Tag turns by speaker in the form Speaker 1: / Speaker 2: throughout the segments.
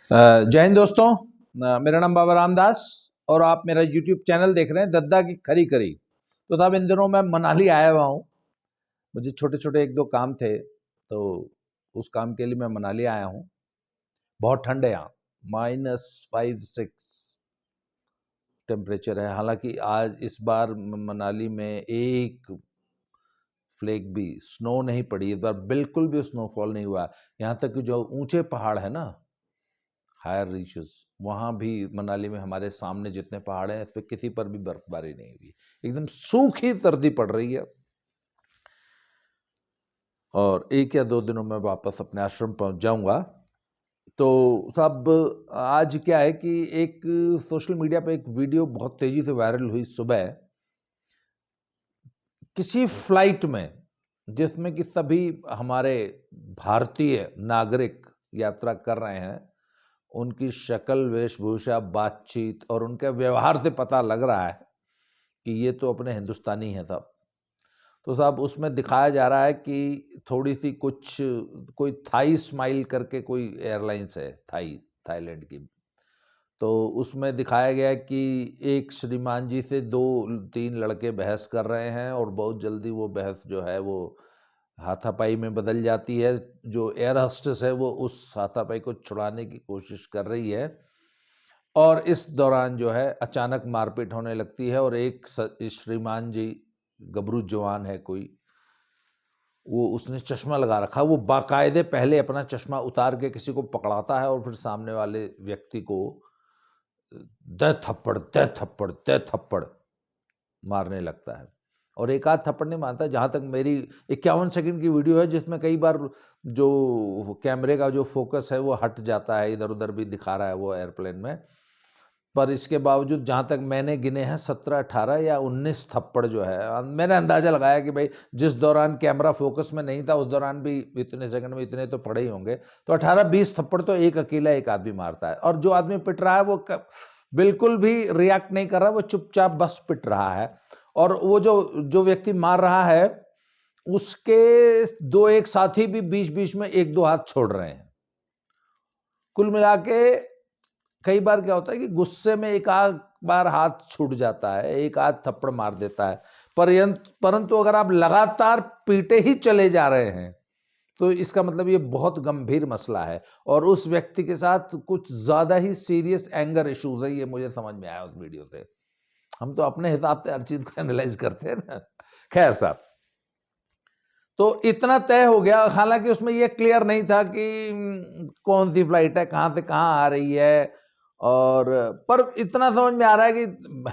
Speaker 1: जय हिंद दोस्तों। मेरा नाम बाबा रामदास और आप मेरा YouTube चैनल देख रहे हैं दद्दा की खरी खरी। तो साहब इन दिनों मैं मनाली आया हुआ हूँ। मुझे छोटे छोटे एक दो काम थे, तो उस काम के लिए मैं मनाली आया हूँ। बहुत ठंड है यहाँ, -5-6 टेम्परेचर है। हालांकि आज इस बार मनाली में एक फ्लेक भी स्नो नहीं पड़ी, इस बार बिल्कुल भी स्नोफॉल नहीं हुआ। यहाँ तक कि जो ऊंचे पहाड़ है ना, हायर रीचेस, वहाँ भी मनाली में हमारे सामने जितने पहाड़ हैं इस पर किसी पर भी बर्फबारी नहीं हुई, एकदम सूखी सर्दी पड़ रही है। और 1 या 2 दिनों में वापस अपने आश्रम पहुंच जाऊंगा। तो साहब आज क्या है कि एक सोशल मीडिया पे एक वीडियो बहुत तेजी से वायरल हुई सुबह, किसी फ्लाइट में जिसमें कि सभी हमारे भारतीय नागरिक यात्रा कर रहे हैं। उनकी शक्ल, वेशभूषा, बातचीत और उनके व्यवहार से पता लग रहा है कि ये तो अपने हिंदुस्तानी हैं साहब। तो साहब उसमें दिखाया जा रहा है कि थोड़ी सी कोई थाई स्माइल करके कोई एयरलाइंस है, थाईलैंड की। तो उसमें दिखाया गया कि एक श्रीमान जी से 2-3 लड़के बहस कर रहे हैं और बहुत जल्दी वो बहस जो है वो हाथापाई में बदल जाती है। जो एयर होस्टेस है वो उस हाथापाई को छुड़ाने की कोशिश कर रही है और इस दौरान जो है अचानक मारपीट होने लगती है। और एक श्रीमान जी, गबरू जवान है कोई, वो उसने चश्मा लगा रखा, वो बाकायदे पहले अपना चश्मा उतार के किसी को पकड़ाता है और फिर सामने वाले व्यक्ति को दे थप्पड़ मारने लगता है। और एक आध थप्पड़ नहीं मारता। जहाँ तक मेरी 51 सेकंड की वीडियो है जिसमें कई बार जो कैमरे का जो फोकस है वो हट जाता है, इधर उधर भी दिखा रहा है वो एयरप्लेन में, पर इसके बावजूद जहाँ तक मैंने गिने हैं 17, 18 या 19 थप्पड़ जो है, मैंने अंदाजा लगाया कि भाई जिस दौरान कैमरा फोकस में नहीं था उस दौरान भी इतने सेकंड में इतने तो पड़े ही होंगे। तो 18-20 थप्पड़ तो एक अकेला एक आदमी मारता है। और जो आदमी पिट रहा है वो बिल्कुल भी रिएक्ट नहीं कर रहा, वो चुपचाप बस पिट रहा है। और वो जो व्यक्ति मार रहा है उसके 2-1 साथी भी बीच बीच में 1-2 हाथ छोड़ रहे हैं। कुल मिला के कई बार क्या होता है कि गुस्से में एक आध बार हाथ छूट जाता है, एक आध थप्पड़ मार देता है, परंतु अगर आप लगातार पीटे ही चले जा रहे हैं तो इसका मतलब ये बहुत गंभीर मसला है और उस व्यक्ति के साथ कुछ ज्यादा ही सीरियस एंगर इश्यूज है। ये मुझे समझ में आया उस वीडियो से। हम तो अपने हिसाब से हर चीज को एनालाइज करते हैं ना। खैर साहब, तो इतना तय हो गया। हालांकि उसमें यह क्लियर नहीं था कि कौन सी फ्लाइट है, कहां से कहां आ रही है, और पर इतना समझ में आ रहा है कि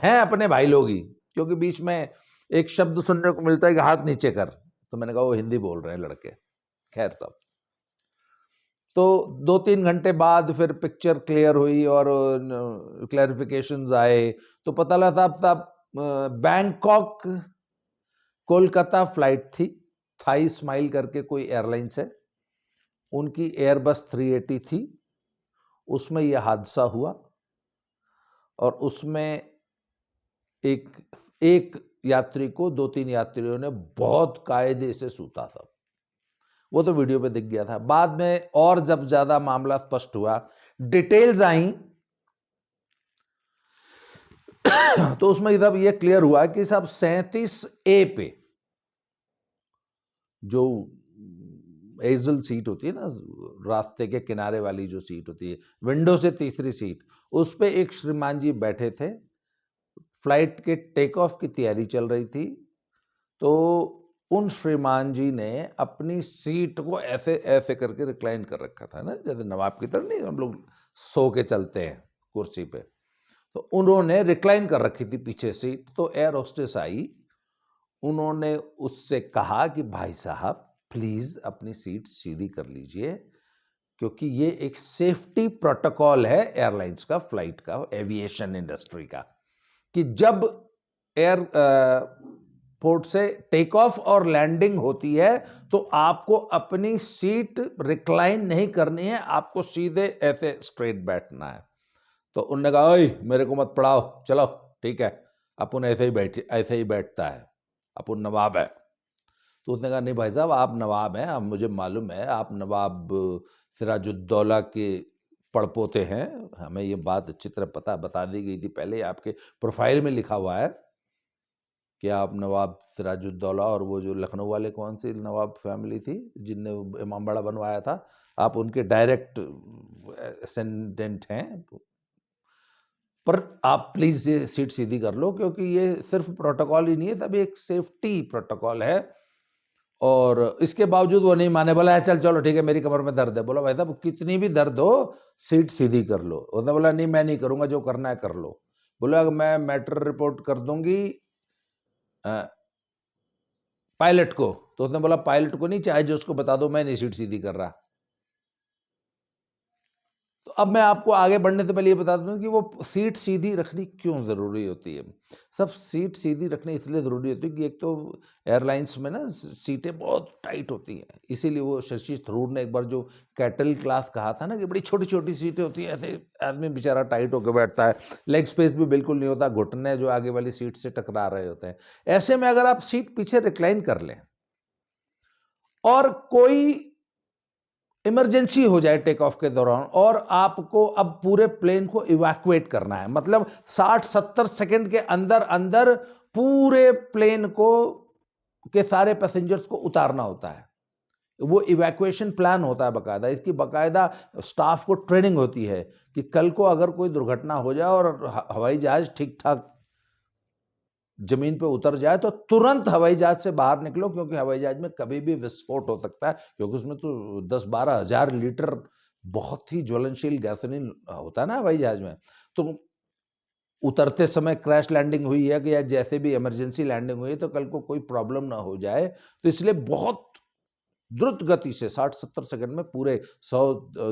Speaker 1: हैं अपने भाई लोग ही, क्योंकि बीच में एक शब्द सुनने को मिलता है कि हाथ नीचे कर, तो मैंने कहा वो हिंदी बोल रहे हैं लड़के। खैर साहब, तो 2-3 घंटे बाद फिर पिक्चर क्लियर हुई और क्लैरिफिकेशंस आए, तो पता लगा साहब बैंकॉक कोलकाता फ्लाइट थी। थाई स्माइल करके कोई एयरलाइंस है, उनकी एयरबस 380 थी, उसमें यह हादसा हुआ। और उसमें एक यात्री को 2-3 यात्रियों ने बहुत कायदे से सूता था। वो तो वीडियो पे दिख गया था। बाद में और जब ज्यादा मामला स्पष्ट हुआ, डिटेल्स आई, तो उसमें जब ये क्लियर हुआ कि साहब 37A पे जो एजल सीट होती है ना, रास्ते के किनारे वाली जो सीट होती है, विंडो से तीसरी सीट, उस पे एक श्रीमान जी बैठे थे। फ्लाइट के टेक ऑफ की तैयारी चल रही थी, तो उन श्रीमान जी ने अपनी सीट को ऐसे ऐसे करके रिक्लाइन कर रखा था ना, जैसे नवाब की तरह नहीं हम लोग सो के चलते हैं कुर्सी पे, तो उन्होंने रिक्लाइन कर रखी थी पीछे सीट। तो एयर होस्टेस आई, उन्होंने उससे कहा कि भाई साहब प्लीज अपनी सीट सीधी कर लीजिए, क्योंकि ये एक सेफ्टी प्रोटोकॉल है एयरलाइंस का, फ्लाइट का, एविएशन इंडस्ट्री का, कि जब एयरपोर्ट से टेक ऑफ और लैंडिंग होती है तो आपको अपनी सीट रिक्लाइन नहीं करनी है, आपको सीधे ऐसे स्ट्रेट बैठना है। तो उन्होंने कहा ओए मेरे को मत पढ़ाओ, चलो ठीक है, अपन ऐसे ही बैठता है, अपन नवाब है। तो उसने कहा नहीं भाई साहब, आप नवाब हैं, अब मुझे मालूम है, आप नवाब सिराजुद्दौला के पड़पोते हैं, हमें ये बात अच्छी तरह बता दी गई थी पहले, आपके प्रोफाइल में लिखा हुआ है कि आप नवाब सिराजुद्दौला और वो जो लखनऊ वाले कौन सी नवाब फैमिली थी जिनने इमामबाड़ा बनवाया था, आप उनके डायरेक्ट असेंडेंट हैं। पर आप प्लीज़ ये सीट सीधी कर लो, क्योंकि ये सिर्फ प्रोटोकॉल ही नहीं है, तभी एक सेफ्टी प्रोटोकॉल है। और इसके बावजूद वो नहीं माने, बोला चल चलो ठीक है मेरी कमर में दर्द है। बोला भाई साहब कितनी भी दर्द हो सीट सीधी कर लो। उसने बोला नहीं मैं नहीं करूंगा, जो करना है कर लो। बोला मैं मैटर रिपोर्ट कर दूंगी पायलट को। तो उसने बोला पायलट को नहीं, चाहे जो उसको बता दो, मैं नहीं सीट सीधी कर रहा। तो अब मैं आपको आगे बढ़ने से पहले ये बता दूं कि वो सीट सीधी रखनी क्यों ज़रूरी होती है। सब सीट सीधी रखनी इसलिए ज़रूरी होती है कि एक तो एयरलाइंस में ना सीटें बहुत टाइट होती हैं, इसीलिए वो शशि थरूर ने एक बार जो कैटल क्लास कहा था ना कि बड़ी छोटी छोटी सीटें होती हैं, ऐसे आदमी बेचारा टाइट होकर बैठता है, लेग स्पेस भी बिल्कुल नहीं होता, घुटने जो आगे वाली सीट से टकरा रहे होते हैं। ऐसे में अगर आप सीट पीछे रिक्लाइन कर लें और कोई इमरजेंसी हो जाए टेक ऑफ के दौरान और आपको अब पूरे प्लेन को इवैक्यूएट करना है, मतलब 60-70 सेकंड के अंदर अंदर पूरे प्लेन को के सारे पैसेंजर्स को उतारना होता है। वो इवैक्यूएशन प्लान होता है बाकायदा, इसकी बाकायदा स्टाफ को ट्रेनिंग होती है कि कल को अगर कोई दुर्घटना हो जाए और हवाई जहाज ठीक ठाक जमीन पे उतर जाए तो तुरंत हवाई जहाज से बाहर निकलो, क्योंकि हवाई जहाज में कभी भी विस्फोट हो सकता है, क्योंकि उसमें तो 10-12 हजार लीटर बहुत ही ज्वलनशील गैसोलीन होता है ना हवाई जहाज में। तो उतरते समय क्रैश लैंडिंग हुई है कि या जैसे भी इमरजेंसी लैंडिंग हुई है तो कल को कोई प्रॉब्लम ना हो जाए, तो इसलिए बहुत द्रुत गति से 60-70 सेकंड में पूरे 100,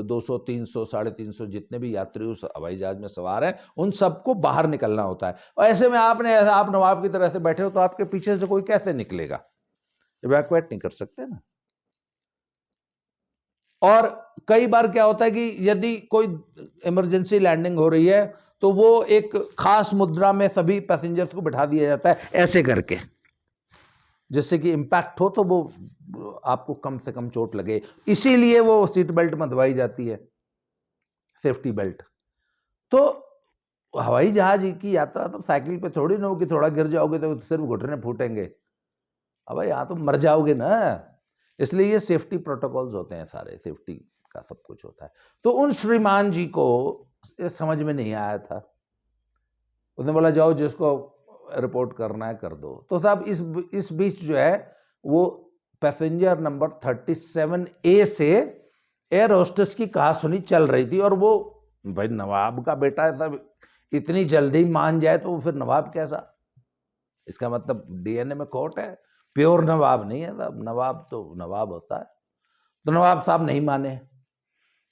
Speaker 1: 200, 300, 350 जितने भी यात्री उस हवाई जहाज में सवार हैं उन सबको बाहर निकलना होता है। और ऐसे में आप नवाब की तरह से बैठे हो तो आपके पीछे से कोई कैसे निकलेगा, इवैक्यूएट नहीं कर सकते ना। और कई बार क्या होता है कि यदि कोई इमरजेंसी लैंडिंग हो रही है तो वो एक खास मुद्रा में सभी पैसेंजर्स को बिठा दिया जाता है ऐसे करके, जिससे कि इंपैक्ट हो तो वो आपको कम से कम चोट लगे, इसीलिए वो सीट बेल्ट बंधवाई जाती है, सेफ्टी बेल्ट। तो हवाई जहाज की यात्रा तो साइकिल पे थोड़ी ना हो कि थोड़ा गिर जाओगे तो सिर्फ घुटने फूटेंगे, अब यहां तो मर जाओगे ना। इसलिए ये सेफ्टी प्रोटोकॉल्स होते हैं, सारे सेफ्टी का सब कुछ होता है। तो उन श्रीमान जी को समझ में नहीं आया था, उसने बोला जाओ जिसको रिपोर्ट करना है कर दो। तो साहब इस बीच जो है वो पैसेंजर नंबर 37A से एयर होस्टेस की कहासुनी चल रही थी, और वो भाई नवाब का बेटा है, तब इतनी जल्दी मान जाए तो फिर नवाब कैसा, इसका मतलब डीएनए में खोट है, प्योर नवाब नहीं है, तब नवाब तो नवाब होता है। तो नवाब साहब नहीं माने,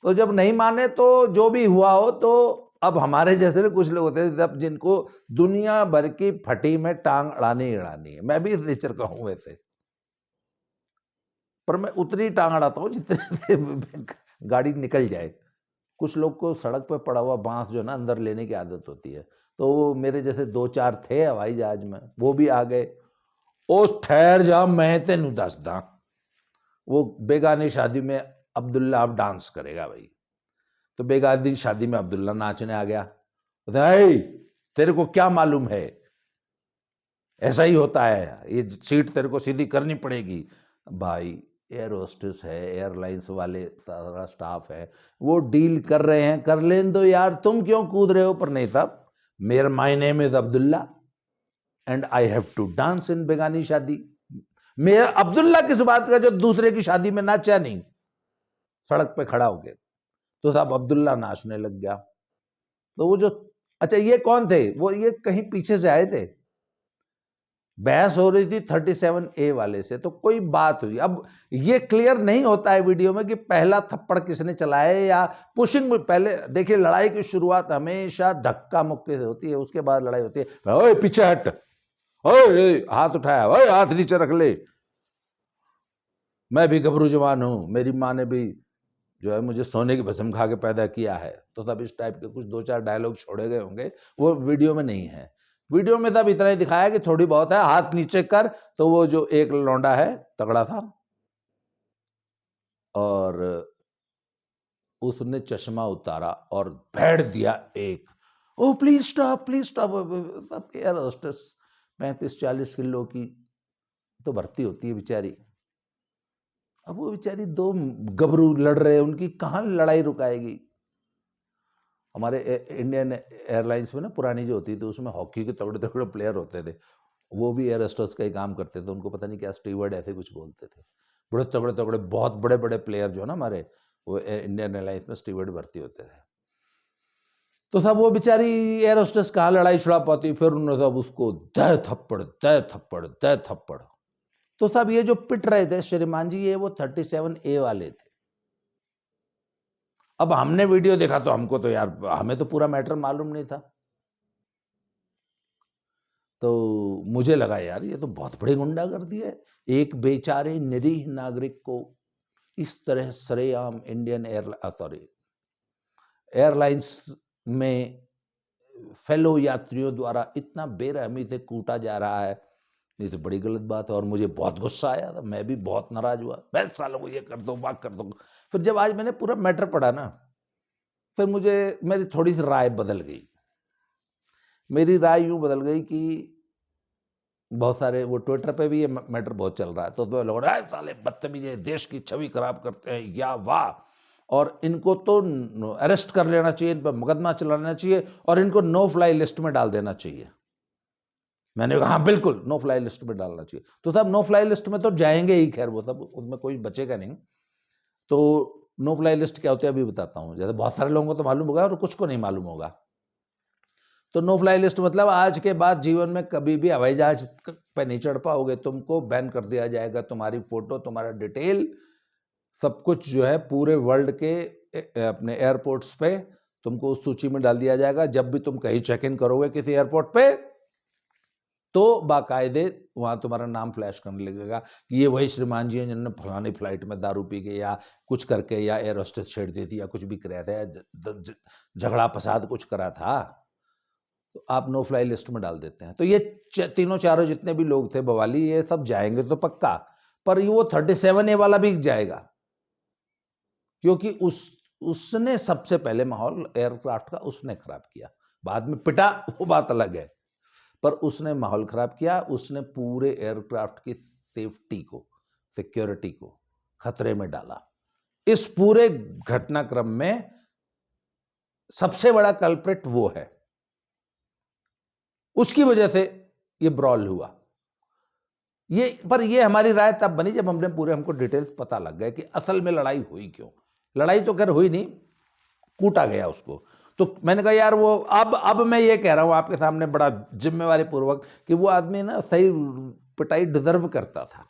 Speaker 1: तो जब नहीं माने तो जो भी हुआ हो, तो अब हमारे जैसे कुछ लोग होते हैं जब जिनको दुनिया भर की फटी में टांग अड़ानी है, मैं भी इस नेचर का हूं वैसे, पर मैं उतनी टांग अड़ाता हूँ जितने से गाड़ी निकल जाए। कुछ लोग को सड़क पे पड़ा हुआ बांस जो ना अंदर लेने की आदत होती है, तो वो मेरे जैसे 2-4 थे हवाई जहाज में, वो भी आ गए। ओ ठहर जा मैं तेनू दसदा, वो बेगानी शादी में अब्दुल्ला अब डांस करेगा भाई, तो बेगानी शादी में अब्दुल्ला नाचने आ गया। तेरे को क्या मालूम है, ऐसा ही होता है, ये सीट तेरे को सीधी करनी पड़ेगी। भाई एयर होस्टेस है, एयरलाइंस वाले सारा स्टाफ है, वो डील कर रहे हैं, कर लें दो यार, तुम क्यों कूद रहे हो। पर नहीं साहब, मेरा my name is Abdullah and I have to dance in बेगानी शादी। मेरा अब्दुल्ला किस बात का जो दूसरे की शादी में नाचा नहीं, सड़क पे खड़ा हो गया। तो साहब अब्दुल्ला नाचने लग गया। तो वो जो, अच्छा ये कौन थे, वो ये कहीं पीछे से आए थे, बहस हो रही थी 37A वाले से, तो कोई बात हुई। अब ये क्लियर नहीं होता है वीडियो में कि पहला थप्पड़ किसने चलाया या पुशिंग में। पहले देखिए लड़ाई की शुरुआत हमेशा धक्का मुक्के से होती है, उसके बाद लड़ाई होती है, ओए पीछे हट, ओए हाथ उठाया, ओए हाथ नीचे रख ले, मैं भी गबरू जवान हूं, मेरी माँ ने भी जो है मुझे सोने की भस्म खा के पैदा किया है। तो सब इस टाइप के कुछ 2-4 डायलॉग छोड़े गए होंगे, वो वीडियो में नहीं है। वीडियो में तब इतना ही दिखाया कि थोड़ी बहुत है, हाथ नीचे कर, तो वो जो एक लौंडा है तगड़ा था और उसने चश्मा उतारा और भेड़ दिया एक। Oh please stop, please stop. Air hostess 35-40 kilo की तो भर्ती होती है बेचारी। अब वो बेचारी दो गबरू लड़ रहे हैं, उनकी कहाँ लड़ाई रुकाएगी। हमारे इंडियन एयरलाइंस में ना पुरानी जो होती थी उसमें हॉकी के तगड़े तगड़े प्लेयर होते थे, वो भी एयर होस्टेस का ही काम करते थे। उनको पता नहीं क्या स्टीवर्ड ऐसे कुछ बोलते थे। बड़े तगड़े तगड़े बहुत बड़े बड़े प्लेयर जो ना हमारे, वो इंडियन एयरलाइंस में स्टीवर्ड भर्ती होते थे। तो सब वो बेचारी एयर होस्टेस कहाँ लड़ाई छुड़ा पाती, फिर उन्होंने सब उसको दे थप्पड़ दे थप्पड़ दे थप्पड़। तो सब ये जो पिट रहे थे श्रीमान जी, ये वो 37A वाले थे। अब हमने वीडियो देखा तो हमको तो यार, हमें तो पूरा मैटर मालूम नहीं था। तो मुझे लगा यार ये तो बहुत बड़ी गुंडागर्दी है, एक बेचारे निरीह नागरिक को इस तरह सरेआम इंडियन एयरलाइंस में फेलो यात्रियों द्वारा इतना बेरहमी से कूटा जा रहा है। ये तो बड़ी गलत बात है और मुझे बहुत गुस्सा आया था। मैं भी बहुत नाराज हुआ, मैं सालों को ये कर दो वाक कर दो। फिर जब आज मैंने पूरा मैटर पढ़ा ना, फिर मुझे मेरी थोड़ी सी राय बदल गई। मेरी राय यूं बदल गई कि बहुत सारे वो ट्विटर पे भी ये मैटर बहुत चल रहा है, तो लोग साले बदतमीज है, देश की छवि खराब करते हैं, या वाह, और इनको तो अरेस्ट कर लेना चाहिए, इन पर मुकदमा चलाना चाहिए और इनको नो फ्लाई लिस्ट में डाल देना चाहिए। मैंने कहा हाँ बिल्कुल नो फ्लाई लिस्ट में डालना चाहिए। तो सब नो फ्लाई लिस्ट में तो जाएंगे ही, खैर वो सब, उनमें कोई बचेगा नहीं। तो नो फ्लाई लिस्ट क्या होती है अभी बताता हूँ। जैसे बहुत सारे लोगों को तो मालूम होगा और कुछ को नहीं मालूम होगा। तो नो फ्लाई लिस्ट मतलब आज के बाद जीवन में कभी भी हवाई जहाज पे नहीं चढ़ पाओगे, तुमको बैन कर दिया जाएगा। तुम्हारी फोटो, तुम्हारा डिटेल, सब कुछ जो है पूरे वर्ल्ड के अपने एयरपोर्ट्स पे तुमको उस सूची में डाल दिया जाएगा। जब भी तुम कहीं चेक इन करोगे किसी एयरपोर्ट पे, तो बाकायदे वहां तुम्हारा नाम फ्लैश करने लगेगा कि ये वही श्रीमान जी हैं जिन्होंने फलानी फ्लाइट में दारू पी के या कुछ करके या एयर होस्टेस छेड़ दी थी या कुछ भी कराया था या झगड़ा फसाद कुछ करा था। तो आप नो फ्लाई लिस्ट में डाल देते हैं। तो ये तीनों चारों जितने भी लोग थे बवाली, ये सब जाएंगे तो पक्का, पर ये वो 37A वाला भी जाएगा, क्योंकि उसने सबसे पहले माहौल एयरक्राफ्ट का उसने खराब किया। बाद में पिटा वो बात अलग है, पर उसने माहौल खराब किया। उसने पूरे एयरक्राफ्ट की सेफ्टी को, सिक्योरिटी को खतरे में डाला। इस पूरे घटनाक्रम में सबसे बड़ा कल्प्रिट वो है, उसकी वजह से ये ब्रॉल हुआ। ये हमारी राय तब बनी जब हमने पूरे, हमको डिटेल्स पता लग गए कि असल में लड़ाई हुई क्यों। लड़ाई तो खैर हुई नहीं, कूटा गया उसको। तो मैंने कहा यार वो अब मैं ये कह रहा हूं आपके सामने बड़ा जिम्मेवारी पूर्वक कि वो आदमी ना सही पिटाई डिजर्व करता था।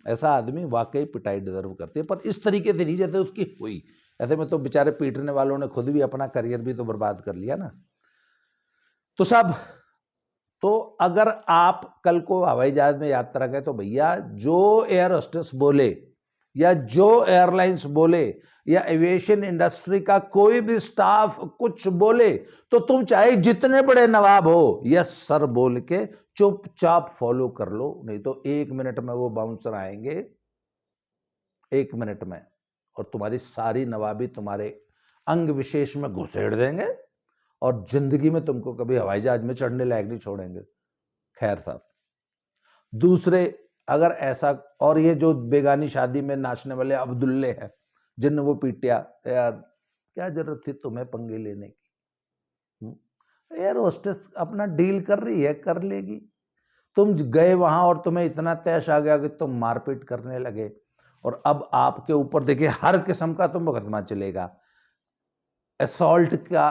Speaker 1: ऐसा आदमी वाकई पिटाई डिजर्व करते हैं, पर इस तरीके से नहीं जैसे उसकी हुई। ऐसे में तो बेचारे पीटने वालों ने खुद भी अपना करियर भी तो बर्बाद कर लिया ना। तो साहब, तो अगर आप कल को हवाई जहाज में यात्रा करें तो भैया जो एयर होस्टेस बोले या जो एयरलाइंस बोले या एविएशन इंडस्ट्री का कोई भी स्टाफ कुछ बोले, तो तुम चाहे जितने बड़े नवाब हो, यस सर बोल के चुपचाप फॉलो कर लो। नहीं तो 1 मिनट में वो बाउंसर आएंगे, 1 मिनट में, और तुम्हारी सारी नवाबी तुम्हारे अंग विशेष में घुसेड़ देंगे और जिंदगी में तुमको कभी हवाई जहाज में चढ़ने लायक नहीं छोड़ेंगे। खैर साहब, दूसरे अगर ऐसा, और ये जो बेगानी शादी में नाचने वाले अब्दुल्ले हैं जिन वो पीटिया, यार क्या जरूरत थी तुम्हें पंगे लेने की। एयर होस्टेस अपना डील कर रही है, कर लेगी। तुम गए वहां और तुम्हें इतना तैश आ गया कि तुम मारपीट करने लगे, और अब आपके ऊपर देखिए हर किस्म का तो मुकदमा चलेगा। असॉल्ट का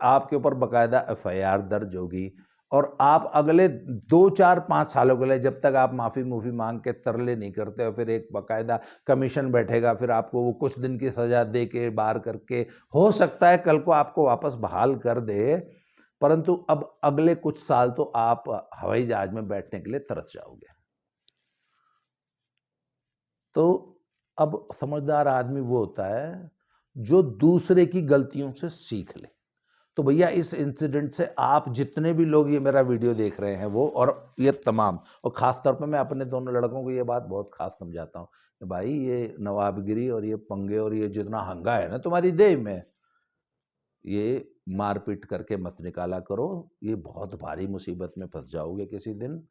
Speaker 1: आपके ऊपर बकायदा FIR दर्ज होगी, और आप अगले 2-4-5 सालों के लिए, जब तक आप माफी मांग के तरले नहीं करते, और फिर एक बकायदा कमीशन बैठेगा, फिर आपको वो कुछ दिन की सजा दे के बाहर करके, हो सकता है कल को आपको वापस बहाल कर दे, परंतु अब अगले कुछ साल तो आप हवाई जहाज में बैठने के लिए तरस जाओगे। तो अब समझदार आदमी वो होता है जो दूसरे की गलतियों से सीख ले। तो भैया इस इंसिडेंट से आप जितने भी लोग ये मेरा वीडियो देख रहे हैं वो, और ये तमाम, और ख़ास तौर पे मैं अपने दोनों लड़कों को ये बात बहुत ख़ास समझाता हूँ कि भाई ये नवाबगिरी और ये पंगे और ये जितना हंगा है ना तुम्हारी देह में, ये मारपीट करके मत निकाला करो, ये बहुत भारी मुसीबत में फंस जाओगे किसी दिन।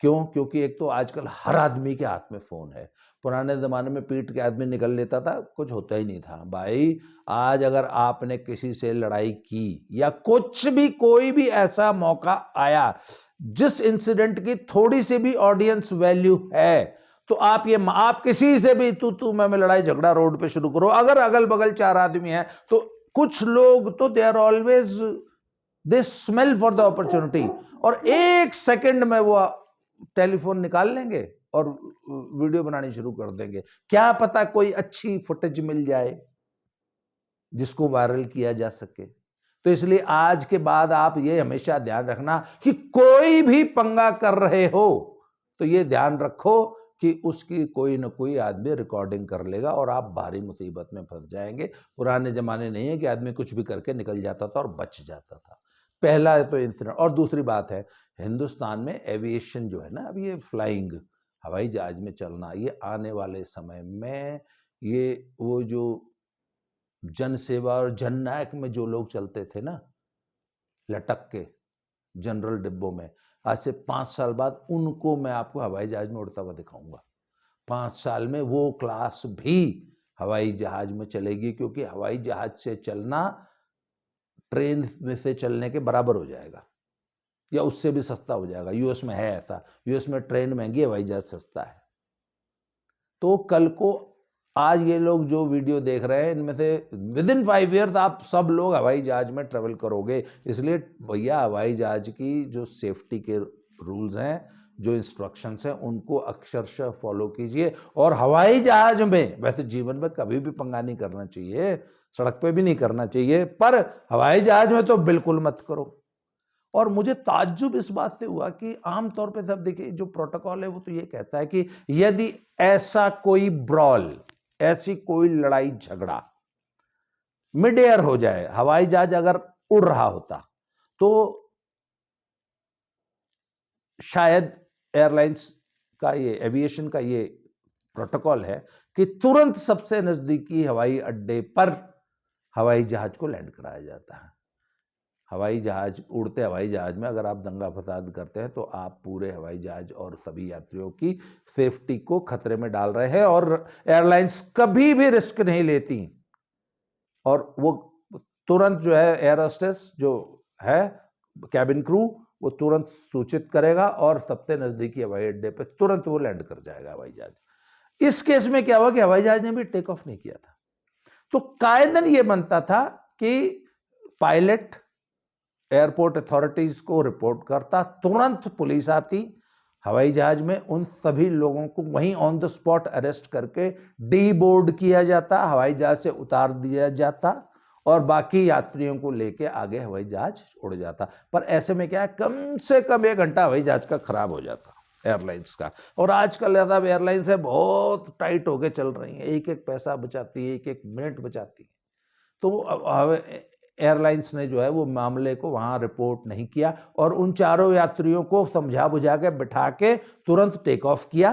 Speaker 1: क्यों? क्योंकि एक तो आजकल हर आदमी के हाथ में फ़ोन है। पुराने ज़माने में पीट के आदमी निकल लेता था, कुछ होता ही नहीं था। भाई आज अगर आपने किसी से लड़ाई की या कुछ भी, कोई भी ऐसा मौका आया जिस इंसिडेंट की थोड़ी-सी भी ऑडियंस वैल्यू है, तो आप किसी से भी तू मैं लड़ाई झगड़ा रोड पे शुरू करो। अगर अगल-बगल 4 आदमी हैं, तो कुछ लोग तो they are always, they smell for the opportunity, और 1 सेकंड में वो टेलीफोन निकाल लेंगे और वीडियो बनानी शुरू कर देंगे। क्या पता कोई अच्छी फुटेज मिल जाए जिसको वायरल किया जा सके। तो इसलिए आज के बाद आप ये हमेशा ध्यान रखना कि कोई भी पंगा कर रहे हो तो ये ध्यान रखो कि उसकी कोई ना कोई आदमी रिकॉर्डिंग कर लेगा और आप भारी मुसीबत में फंस जाएंगे। पुराने जमाने नहीं है कि आदमी कुछ भी करके निकल जाता था और बच जाता था। पहला है तो इंसिडेंट। और दूसरी बात है, हिंदुस्तान में एविएशन जो है ना, अब ये फ्लाइंग, हवाई जहाज में चलना, ये आने वाले समय में, ये वो जो जन सेवा और जननायक में जो लोग चलते थे ना लटक के जनरल डिब्बों में, आज से 5 साल बाद उनको मैं आपको हवाई जहाज में उड़ता हुआ दिखाऊंगा। 5 साल में वो क्लास भी हवाई जहाज में चलेगी, क्योंकि हवाई जहाज से चलना ट्रेन में से चलने के बराबर हो जाएगा या उससे भी सस्ता हो जाएगा। यूएस में है ऐसा, यूएस में ट्रेन महंगी है, हवाई जहाज सस्ता है। तो कल को आज ये लोग जो वीडियो देख रहे हैं, इनमें से विदिन 5 ईयर्स आप सब लोग हवाई जहाज में ट्रेवल करोगे। इसलिए भैया हवाई जहाज की जो सेफ्टी के रूल्स हैं, जो इंस्ट्रक्शंस हैं, उनको अक्षरशः फॉलो कीजिए। और हवाई जहाज में, वैसे जीवन में कभी भी पंगा नहीं करना चाहिए, सड़क पे भी नहीं करना चाहिए, पर हवाई जहाज में तो बिल्कुल मत करो। और मुझे ताज्जुब इस बात से हुआ कि आमतौर पे सब देखिए जो प्रोटोकॉल है वो तो ये कहता है कि यदि ऐसा कोई ब्रॉल, ऐसी कोई लड़ाई झगड़ा मिड एयर हो जाए, हवाई जहाज अगर उड़ रहा होता, तो शायद एयरलाइंस का ये, एविएशन का ये प्रोटोकॉल है कि तुरंत सबसे नजदीकी हवाई अड्डे पर हवाई जहाज को लैंड कराया जाता है। हवाई जहाज, उड़ते हवाई जहाज में अगर आप दंगा फसाद करते हैं तो आप पूरे हवाई जहाज और सभी यात्रियों की सेफ्टी को खतरे में डाल रहे हैं। और एयरलाइंस कभी भी रिस्क नहीं लेती, और वो तुरंत जो है एयर होस्टेस जो है, कैबिन क्रू, वो तुरंत सूचित करेगा और सबसे नजदीकी हवाई अड्डे पे तुरंत वो लैंड कर जाएगा हवाई जहाज। इस केस में क्या हुआ कि हवाई जहाज ने भी टेक ऑफ नहीं किया था, तो कायदन ये बनता था कि पायलट एयरपोर्ट अथॉरिटीज को रिपोर्ट करता, तुरंत पुलिस आती, हवाई जहाज में उन सभी लोगों को वहीं ऑन द स्पॉट अरेस्ट करके डी बोर्ड किया जाता, हवाई जहाज से उतार दिया जाता और बाकी यात्रियों को लेके आगे हवाई जहाज उड़ जाता। पर ऐसे में क्या है, कम से कम 1 घंटा हवाई जहाज का खराब हो जाता एयरलाइंस का। और आजकल ज्यादा एयरलाइंस है बहुत टाइट होके चल रही है, एक एक पैसा बचाती है, एक एक मिनट बचाती है। तो एयरलाइंस ने जो है वो मामले को वहां रिपोर्ट नहीं किया और उन चारों यात्रियों को समझा बुझा के बिठा के तुरंत टेक ऑफ किया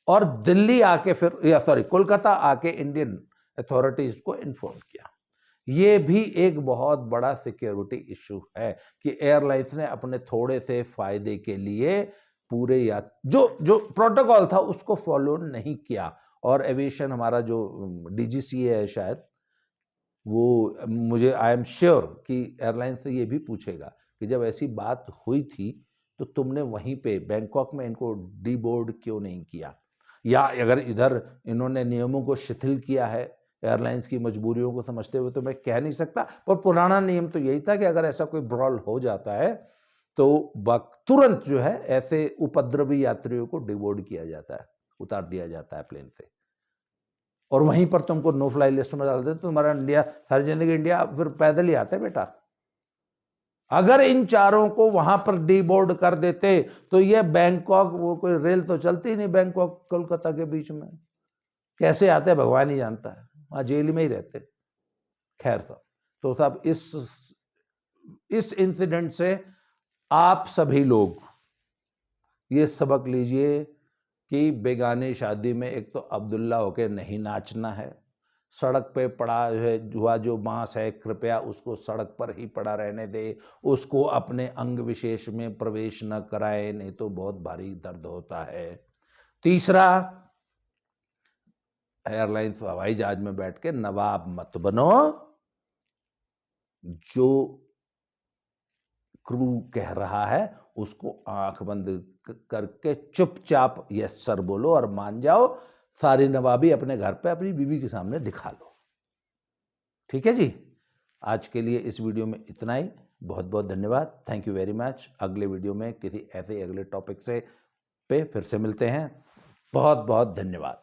Speaker 1: और दिल्ली आके फिर, या सॉरी, कोलकाता आके इंडियन अथॉरिटीज को इन्फॉर्म किया। ये भी एक बहुत बड़ा सिक्योरिटी इशू है कि एयरलाइंस ने अपने थोड़े से फायदे के लिए पूरे जो प्रोटोकॉल था उसको फॉलो नहीं किया। और एविएशन हमारा जो डीजीसीए है शायद, वो मुझे, आई एम श्योर कि एयरलाइन से ये भी पूछेगा कि जब ऐसी बात हुई थी तो तुमने वहीं पे बैंकॉक में इनको डीबोर्ड क्यों नहीं किया, या अगर इधर इन्होंने नियमों को शिथिल किया है एयरलाइंस की मजबूरियों को समझते हुए, तो मैं कह नहीं सकता। पर पुराना नियम तो यही था कि अगर ऐसा कोई ब्रॉल हो जाता है तो तुरंत जो है ऐसे उपद्रवी यात्रियों को डीबोर्ड किया जाता है, उतार दिया जाता है प्लेन से, और वहीं पर तुमको नो फ्लाई लिस्ट में डाल देते, तुम्हारा इंडिया, सारी जिंदगी इंडिया फिर पैदल ही आते बेटा। अगर इन चारों को वहां पर डीबोर्ड कर देते तो ये बैंकॉक, वो कोई रेल तो चलती नहीं बैंकॉक कोलकाता के बीच में, कैसे आते भगवान ही जानता है, वहां जेल में ही रहते। खैर साहब, तो साहब इस इंसिडेंट से आप सभी लोग ये सबक लीजिए कि बेगानी शादी में एक तो अब्दुल्ला होके नहीं नाचना है, सड़क पे पड़ा हुआ जो बांस है कृपया उसको सड़क पर ही पड़ा रहने दे, उसको अपने अंग विशेष में प्रवेश न कराए, नहीं तो बहुत भारी दर्द होता है। तीसरा, एयरलाइंस हवाई जहाज में बैठ के नवाब मत बनो, जो क्रू कह रहा है उसको आंख बंद करके चुपचाप यस सर बोलो और मान जाओ, सारी नवाबी अपने घर पे अपनी बीवी के सामने दिखा लो। ठीक है जी, आज के लिए इस वीडियो में इतना ही। बहुत बहुत धन्यवाद, थैंक यू वेरी मच। अगले वीडियो में किसी ऐसे अगले टॉपिक से पे फिर से मिलते हैं। बहुत बहुत धन्यवाद।